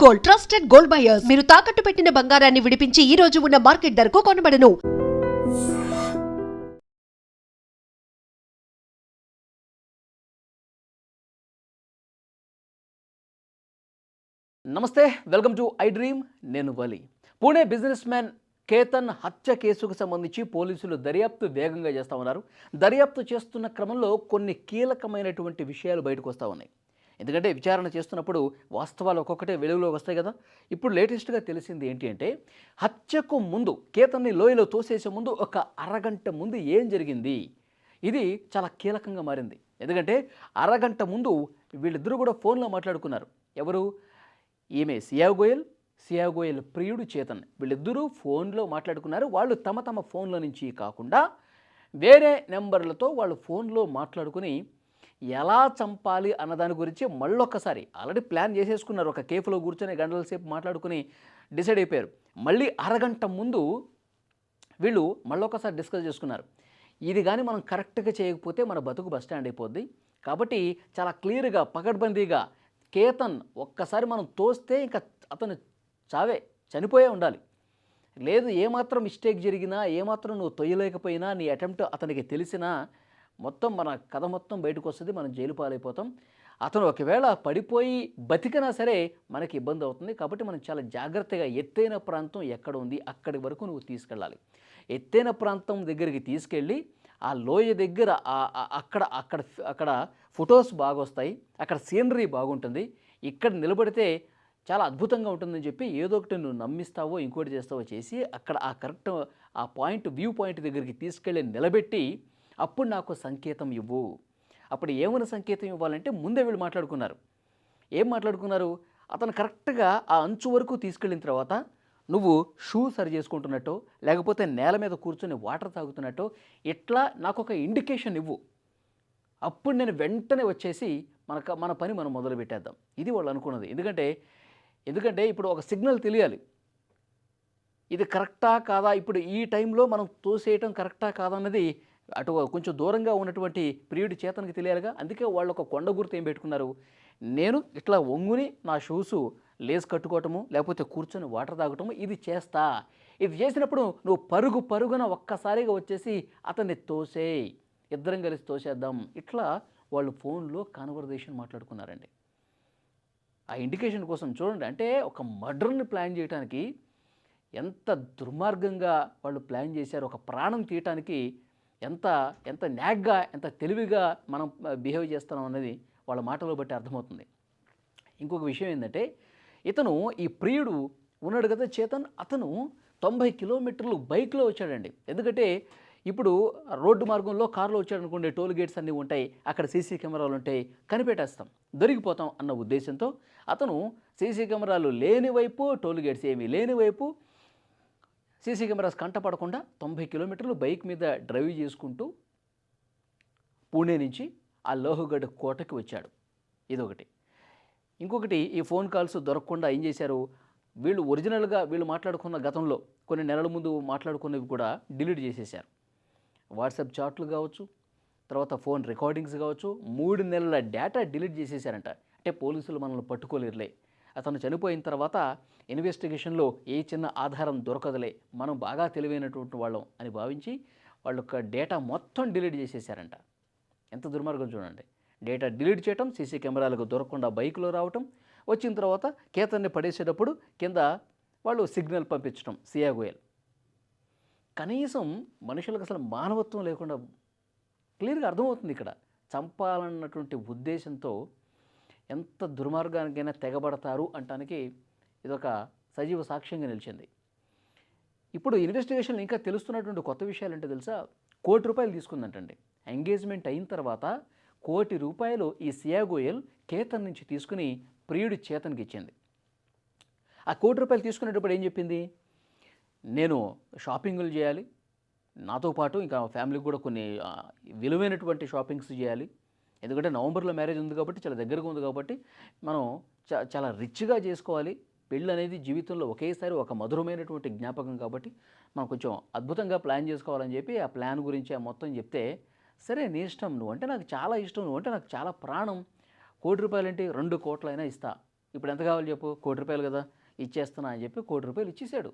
Gold trusted gold buyers మీరు తాకట్టు పెట్టిన బంగారాన్ని విడిపించి ఈ రోజు ఉన్న మార్కెట్ ధరకు కొనబడను. నమస్తే, వెల్కమ్ టు ఐ డ్రీమ్. నేను వలి. పూణే బిజినెస్ మ్యాన్ కేతన్ హత్య కేసుకు సంబంధించి పోలీసులు దర్యాప్తు వేగంగా చేస్తూ ఉన్నారు. దర్యాప్తు చేస్తున్న క్రమంలో కొన్ని కీలకమైనటువంటి విషయాలు బయటకు వస్తూ ఉన్నాయి. ఎందుకంటే విచారణ చేస్తున్నప్పుడు వాస్తవాలు ఒక్కొక్కటే వెలుగులోకి వస్తాయి కదా. ఇప్పుడు లేటెస్ట్గా తెలిసింది ఏంటి అంటే, హత్యకు ముందు కేతన్ని లోయలో తోసేసే ముందు ఒక అరగంట ముందు ఏం జరిగింది, ఇది చాలా కీలకంగా మారింది. ఎందుకంటే అరగంట ముందు వీళ్ళిద్దరూ కూడా ఫోన్లో మాట్లాడుకున్నారు. ఎవరు? ఈమె సియా గోయల్ ప్రియుడు చేతన్. వీళ్ళిద్దరూ ఫోన్లో మాట్లాడుకున్నారు. వాళ్ళు తమ తమ ఫోన్ల నుంచి కాకుండా వేరే నెంబర్లతో వాళ్ళు ఫోన్లో మాట్లాడుకుని ఎలా చంపాలి అన్నదాని గురించి మళ్ళొక్కసారి ఆల్రెడీ ప్లాన్ చేసేసుకున్నారు. ఒక కేఫ్లో కూర్చొని గంటల సేపు మాట్లాడుకుని డిసైడ్ అయిపోయారు. మళ్ళీ అరగంట ముందు వీళ్ళు మళ్ళొక్కసారి డిస్కస్ చేసుకున్నారు. ఇది కానీ మనం కరెక్ట్గా చేయకపోతే మన బతుకు బస్ స్టాండ్ అయిపోద్ది. కాబట్టి చాలా క్లియర్గా పకడ్బందీగా కేతన్ ఒక్కసారి మనం తోస్తే ఇంకా అతను చనిపోయే ఉండాలి. లేదు ఏమాత్రం మిస్టేక్ జరిగినా, ఏమాత్రం నువ్వు తొయ్యలేకపోయినా, నీ అటెంప్ట్ అతనికి తెలిసినా మొత్తం మన కథ మొత్తం బయటకు వస్తుంది. మనం జైలు పాలైపోతాం. అతను ఒకవేళ పడిపోయి బతికినా సరే మనకి ఇబ్బంది అవుతుంది. కాబట్టి మనం చాలా జాగ్రత్తగా ఎత్తైన ప్రాంతం ఎక్కడ ఉంది అక్కడి వరకు నువ్వు తీసుకెళ్ళాలి. ఎత్తైన ప్రాంతం దగ్గరికి తీసుకెళ్ళి ఆ లోయ దగ్గర అక్కడ అక్కడ అక్కడ ఫొటోస్ బాగా వస్తాయి, అక్కడ సీనరీ బాగుంటుంది, ఇక్కడ నిలబడితే చాలా అద్భుతంగా ఉంటుందని చెప్పి ఏదో ఒకటి నువ్వు నమ్మిస్తావో ఇంకోటి చేస్తావో చేసి అక్కడ ఆ కరెక్ట్ ఆ పాయింట్ వ్యూ పాయింట్ దగ్గరికి తీసుకెళ్ళి నిలబెట్టి అప్పుడు నాకు సంకేతం ఇవ్వు. అప్పుడు ఏమైనా సంకేతం ఇవ్వాలంటే ముందే వీళ్ళు మాట్లాడుకున్నారు. ఏం మాట్లాడుకున్నారు? అతను కరెక్ట్గా ఆ అంచు వరకు తీసుకెళ్ళిన తర్వాత నువ్వు షూ సరి చేసుకుంటున్నట్టు, లేకపోతే నేల మీద కూర్చొని వాటర్ తాగుతున్నట్టు ఇట్లా నాకు ఒక ఇండికేషన్ ఇవ్వు. అప్పుడు నేను వెంటనే వచ్చేసి మన పని మనం మొదలు పెట్టేద్దాం. ఇది వాళ్ళు అనుకున్నది. ఎందుకంటే ఇప్పుడు ఒక సిగ్నల్ తెలియాలి. ఇది కరెక్టా కాదా, ఇప్పుడు ఈ టైంలో మనం తోసేయటం కరెక్టా కాదా అన్నది అటు కొంచెం దూరంగా ఉన్నటువంటి ప్రియుడి చేతనికి తెలియాలిగా. అందుకే వాళ్ళు ఒక కొండ గుర్తు ఏం పెట్టుకున్నారు, నేను ఇట్లా వంగుని నా షూసు లేస్ కట్టుకోవటము, లేకపోతే కూర్చొని వాటర్ తాగటము ఇది చేస్తా. ఇది చేసినప్పుడు నువ్వు పరుగున ఒక్కసారిగా వచ్చేసి అతన్ని తోసేయి, ఇద్దరం కలిసి తోసేద్దాం. ఇట్లా వాళ్ళు ఫోన్లో కాన్వర్జేషన్ మాట్లాడుకున్నారండి. ఆ ఇండికేషన్ కోసం చూడండి. అంటే ఒక మర్డర్ని ప్లాన్ చేయడానికి ఎంత దుర్మార్గంగా వాళ్ళు ప్లాన్ చేశారు. ఒక ప్రాణం తీయటానికి ఎంత న్యాగ్గా, ఎంత తెలివిగా మనం బిహేవ్ చేస్తున్నాం అనేది వాళ్ళ మాటలో బట్టి అర్థమవుతుంది. ఇంకొక విషయం ఏంటంటే, ఇతను ఈ ప్రియుడు ఉన్నాడు కదా చేతన్, అతను 90 కిలోమీటర్లు బైక్లో వచ్చాడండి. ఎందుకంటే ఇప్పుడు రోడ్డు మార్గంలో కారులో వచ్చాడనుకోండి, టోల్ గేట్స్ అన్నీ ఉంటాయి, అక్కడ సీసీ కెమెరాలు ఉంటాయి, కనిపెట్టేస్తాం, దొరికిపోతాం అన్న ఉద్దేశంతో అతను సీసీ కెమెరాలు లేని వైపు, టోల్ గేట్స్ ఏమీ లేని వైపు, సీసీ కెమెరాస్ కంటపడకుండా 90 కిలోమీటర్లు బైక్ మీద డ్రైవ్ చేసుకుంటూ పూణే నుంచి ఆ లోహగఢ్ కోటకి వచ్చాడు. ఇదొకటి. ఇంకొకటి, ఈ ఫోన్ కాల్స్ దొరకకుండా ఏం చేశారు వీళ్ళు, ఒరిజినల్గా వీళ్ళు మాట్లాడుకున్న గతంలో కొన్ని నెలల ముందు మాట్లాడుకున్నవి కూడా డిలీట్ చేసేశారు. వాట్సాప్ చాట్లు కావచ్చు, తర్వాత ఫోన్ రికార్డింగ్స్ కావచ్చు, 3 నెలల డేటా డిలీట్ చేసేశారంట. అంటే పోలీసులు మనల్ని పట్టుకోలేరులే, అతను చనిపోయిన తర్వాత ఇన్వెస్టిగేషన్లో ఏ చిన్న ఆధారం దొరకదులే, మనం బాగా తెలివైనటువంటి వాళ్ళం అని భావించి వాళ్ళ యొక్క డేటా మొత్తం డిలీట్ చేసేసారంట. ఎంత దుర్మార్గం చూడండి. డేటా డిలీట్ చేయటం, సీసీ కెమెరాలకు దొరకకుండా బైక్లో రావటం, వచ్చిన తర్వాత కేతన్ని పడేసేటప్పుడు కింద వాళ్ళు సిగ్నల్ పంపించడం. సియా గోయల్ కనీసం మనుషులకు అసలు మానవత్వం లేకుండా క్లియర్గా అర్థమవుతుంది. ఇక్కడ చంపాలన్నటువంటి ఉద్దేశంతో ఎంత దుర్మార్గానికైనా తెగబడతారు అంటానికి ఇదొక సజీవ సాక్ష్యంగా నిలిచింది. ఇప్పుడు ఇన్వెస్టిగేషన్లో ఇంకా తెలుస్తున్నటువంటి కొత్త విషయాలు అంటే తెలుసా, ₹1 కోటి తీసుకుందంటండి. ఎంగేజ్మెంట్ అయిన తర్వాత ₹1 కోటి ఈ సియా గోయల్ కేతన్ నుంచి తీసుకుని ప్రియుడి చేతన్కి ఇచ్చింది. ఆ ₹1 కోటి తీసుకునేటప్పుడు ఏం చెప్పింది, నేను షాపింగులు చేయాలి, నాతో పాటు ఇంకా ఫ్యామిలీకి కూడా కొన్ని విలువైనటువంటి షాపింగ్స్ చేయాలి. ఎందుకంటే నవంబర్లో మ్యారేజ్ ఉంది కాబట్టి, చాలా దగ్గరగా ఉంది కాబట్టి మనం చాలా రిచ్గా చేసుకోవాలి. పెళ్ళి అనేది జీవితంలో ఒకేసారి ఒక మధురమైనటువంటి జ్ఞాపకం కాబట్టి మనం కొంచెం అద్భుతంగా ప్లాన్ చేసుకోవాలని చెప్పి ఆ ప్లాన్ గురించి ఆ మొత్తం చెప్తే, సరే నీ ఇష్టం, నువ్వంటే నాకు చాలా ఇష్టం, నువ్వంటే నాకు చాలా ప్రాణం, ₹1 కోటి అంటే 2 కోట్లైనా ఇస్తా, ఇప్పుడు ఎంత కావాలి చెప్పు, ₹1,00,00,000 కదా ఇచ్చేస్తున్నా అని చెప్పి ₹1,00,00,000 ఇచ్చేసాడు.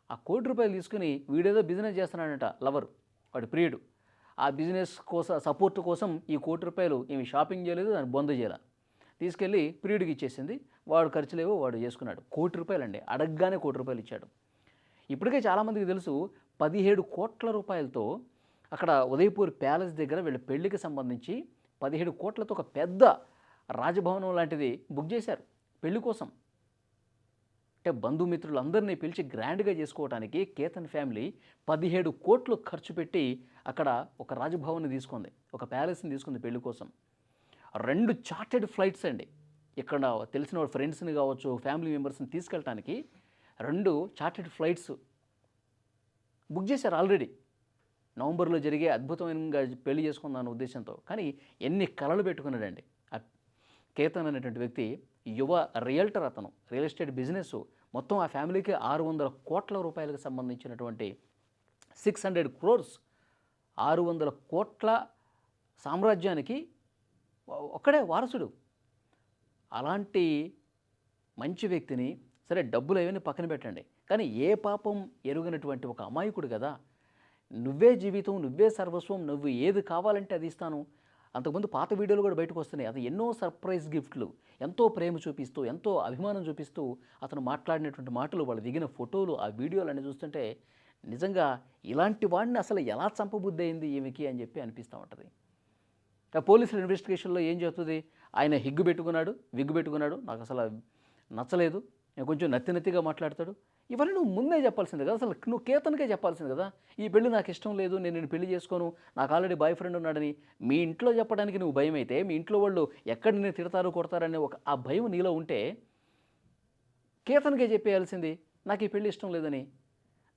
ఆ ₹1,00,00,000 తీసుకుని వీడేదో బిజినెస్ చేస్తున్నాడంట లవర్, వాడి ప్రియుడు. ఆ బిజినెస్ కోసం సపోర్ట్ కోసం ఈ ₹1,00,00,000 ఈమె షాపింగ్ చేయలేదు, దాన్ని బొంద చేయాల, తీసుకెళ్ళి ప్రియుడికి ఇచ్చేసింది. వాడు ఖర్చులేవో వాడు చేసుకున్నాడు. ₹1,00,00,000 అండి, అడగగానే ₹1,00,00,000 ఇచ్చాడు. ఇప్పటికే చాలామందికి తెలుసు 17 కోట్ల రూపాయలతో అక్కడ ఉదయపూర్ ప్యాలెస్ దగ్గర వీళ్ళ పెళ్లికి సంబంధించి 17 కోట్లతో ఒక పెద్ద రాజభవనం లాంటిది బుక్ చేశారు పెళ్లి కోసం. అంటే బంధుమిత్రులందరినీ పిలిచి గ్రాండ్గా చేసుకోవడానికి కేతన్ ఫ్యామిలీ 17 కోట్లు ఖర్చు పెట్టి అక్కడ ఒక రాజభవన్ని తీసుకుంది, ఒక ప్యాలెస్ని తీసుకుంది పెళ్లి కోసం. 2 చార్టెడ్ ఫ్లైట్స్ అండి, ఇక్కడ తెలిసిన ఫ్రెండ్స్ని కావచ్చు ఫ్యామిలీ మెంబర్స్ని తీసుకెళ్ళటానికి 2 చార్టెడ్ ఫ్లైట్స్ బుక్ చేశారు ఆల్రెడీ. నవంబర్లో జరిగే అద్భుతమైన పెళ్లి చేసుకుందాన్న ఉద్దేశంతో. కానీ ఎన్ని కలలు పెట్టుకున్నాడండి ఆ కేతన్ అనేటువంటి వ్యక్తి. యువ రియల్టర్ అతను, రియల్ ఎస్టేట్ బిజినెస్ మొత్తం ఆ ఫ్యామిలీకి 600 కోట్ల రూపాయలకు సంబంధించినటువంటి 600 crores 600 కోట్ల సామ్రాజ్యానికి ఒక్కడే వారసుడు. అలాంటి మంచి వ్యక్తిని సరే డబ్బులు అవన్నీ పక్కన పెట్టండి, కానీ ఏ పాపం ఎరుగనటువంటి ఒక అమాయకుడు కదా, నువ్వే జీవితం, నువ్వే సర్వస్వం, నువ్వు ఏది కావాలంటే అది ఇస్తాను. అంతకుముందు పాత వీడియోలు కూడా బయటకు వస్తున్నాయి. అది ఎన్నో సర్ప్రైజ్ గిఫ్ట్లు, ఎంతో ప్రేమ చూపిస్తూ, ఎంతో అభిమానం చూపిస్తూ అతను మాట్లాడినటువంటి మాటలు, వాళ్ళు దిగిన ఫోటోలు, ఆ వీడియోలన్నీ చూస్తుంటే నిజంగా ఇలాంటి వాడిని అసలు ఎలా చంపబుద్ధి అయింది ఈమెకి అని చెప్పి అనిపిస్తూ ఉంటుంది. పోలీసుల ఇన్వెస్టిగేషన్లో ఏం చెప్తుంది, ఆయన విగ్గు పెట్టుకున్నాడు, నాకు అసలు నచ్చలేదు, కొంచెం నత్తిగా మాట్లాడతాడు. ఇవన్నీ నువ్వు ముందే చెప్పాల్సింది కదా, అసలు నువ్వు కేతన్కే చెప్పాల్సింది కదా. ఈ పెళ్లి నాకు ఇష్టం లేదు, నేను పెళ్లి చేసుకోను, నాకు ఆల్రెడీ బాయ్ ఫ్రెండ్ ఉన్నాడని మీ ఇంట్లో చెప్పడానికి నువ్వు భయం అయితే, మీ ఇంట్లో వాళ్ళు ఎక్కడ నేను తిడతారు కొడతారనే ఆ భయం నీలో ఉంటే కేతన్కే చెప్పేయాల్సింది నాకు ఈ పెళ్లి ఇష్టం లేదని.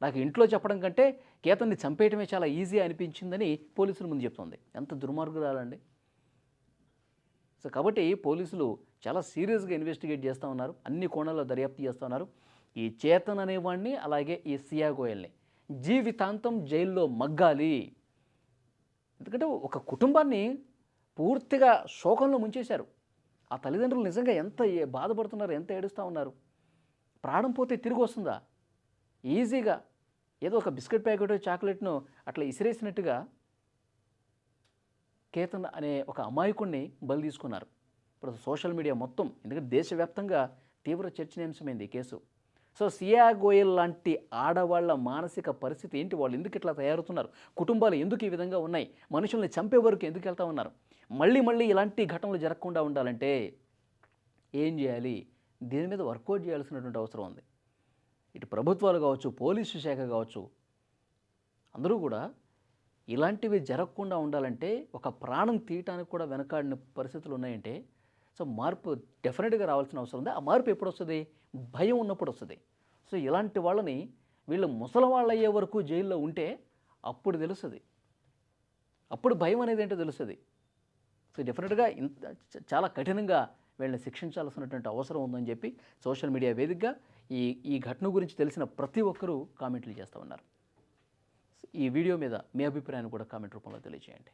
నాకు ఇంట్లో చెప్పడం కంటే కేతన్ని చంపేయటమే చాలా ఈజీ అనిపించిందని పోలీసుల ముందు చెప్తుంది. ఎంత దుర్మార్గురాలండి. సో కాబట్టి పోలీసులు చాలా సీరియస్గా ఇన్వెస్టిగేట్ చేస్తూ ఉన్నారు, అన్ని కోణాల్లో దర్యాప్తు చేస్తూ ఉన్నారు. ఈ చేతన్ అనేవాడిని అలాగే ఈ సియా గోయల్ని జీవితాంతం జైల్లో మగ్గాలి. ఎందుకంటే ఒక కుటుంబాన్ని పూర్తిగా శోకంలో ముంచేశారు. ఆ తల్లిదండ్రులు నిజంగా ఎంత బాధపడుతున్నారు, ఎంత ఏడుస్తూ ఉన్నారు. ప్రాణం పోతే తిరిగి వస్తుందా? ఈజీగా ఏదో ఒక బిస్కెట్ ప్యాకెట్ చాక్లెట్ను అట్లా ఇసిరేసినట్టుగా కేతన్ అనే ఒక అమాయకుడిని బలి తీసుకున్నారు. ఇప్పుడు సోషల్ మీడియా మొత్తం, ఎందుకంటే దేశవ్యాప్తంగా తీవ్ర చర్చనీయాంశమైంది ఈ కేసు. సో సియా గోయల్ లాంటి ఆడవాళ్ళ మానసిక పరిస్థితి ఏంటి, వాళ్ళు ఎందుకు ఇట్లా తయారవుతున్నారు, కుటుంబాలు ఎందుకు ఈ విధంగా ఉన్నాయి, మనుషుల్ని చంపే వరకు ఎందుకు వెళ్తూ ఉన్నారు, మళ్ళీ ఇలాంటి ఘటనలు జరగకుండా ఉండాలంటే ఏం చేయాలి, దీని మీద వర్కౌట్ చేయాల్సినటువంటి అవసరం ఉంది. ఇటు ప్రభుత్వాలు కావచ్చు, పోలీసు శాఖ కావచ్చు, అందరూ కూడా ఇలాంటివి జరగకుండా ఉండాలంటే ఒక ప్రాణం తీయటానికి కూడా వెనకాడిన పరిస్థితులు ఉన్నాయంటే సో మార్పు డెఫినెట్గా రావాల్సిన అవసరం ఉంది. ఆ మార్పు ఎప్పుడు వస్తుంది? భయం ఉన్నప్పుడు వస్తుంది. సో ఇలాంటి వాళ్ళని వీళ్ళు ముసలి వాళ్ళు అయ్యే వరకు జైల్లో ఉంటే అప్పుడు తెలుస్తుంది, అప్పుడు భయం అనేది ఏంటో తెలుస్తుంది. సో డెఫినెట్గా చాలా కఠినంగా వీళ్ళని శిక్షించాల్సినటువంటి అవసరం ఉందని చెప్పి సోషల్ మీడియా వేదికగా ఈ ఘటన గురించి తెలిసిన ప్రతి ఒక్కరూ కామెంట్లు చేస్తూ ఉన్నారు. ఈ వీడియో మీద మీ అభిప్రాయాన్ని కూడా కామెంట్ రూపంలో తెలియజేయండి.